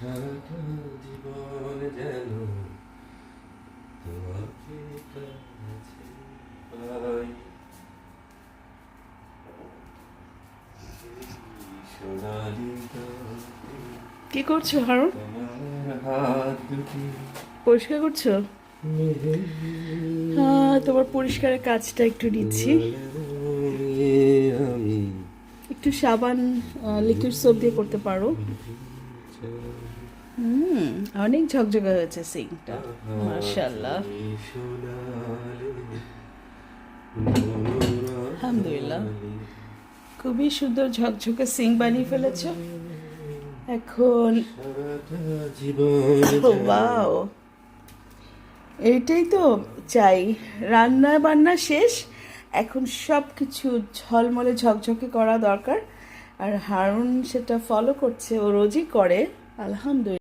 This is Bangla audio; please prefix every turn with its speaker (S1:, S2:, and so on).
S1: সারাটা জীবন যেন তোমাকে কাছে পাই। সোনালি রাতে
S2: কি করছো হারুন?
S1: তোমার হাত দুটি
S2: পরিষ্কার করছো?
S1: মেঘে
S2: হ্যাঁ, তোমার পরিষ্কারের কাজটা একটু নিচ্ছি।
S1: আমি
S2: একটু সাবান, লিকুইড সোপ দিয়ে করতে পারো। অনেক ঝকঝকে হয়েছে সিঙ্কটা, মাশাআল্লাহ। আলহামদুলিল্লাহ, খুবই সুন্দর ঝকঝকে সিঙ্ক বানিয়ে ফেলেছো। এখন ওয়াও, এইটাই তো চাই। রান্না বান্না শেষ, এখন সব কিছু ঝলমলে ঝকঝকে করা দরকার। আর হারুন সেটা ফলো করছে, ও রোজই করে, আলহামদুলিল্লাহ।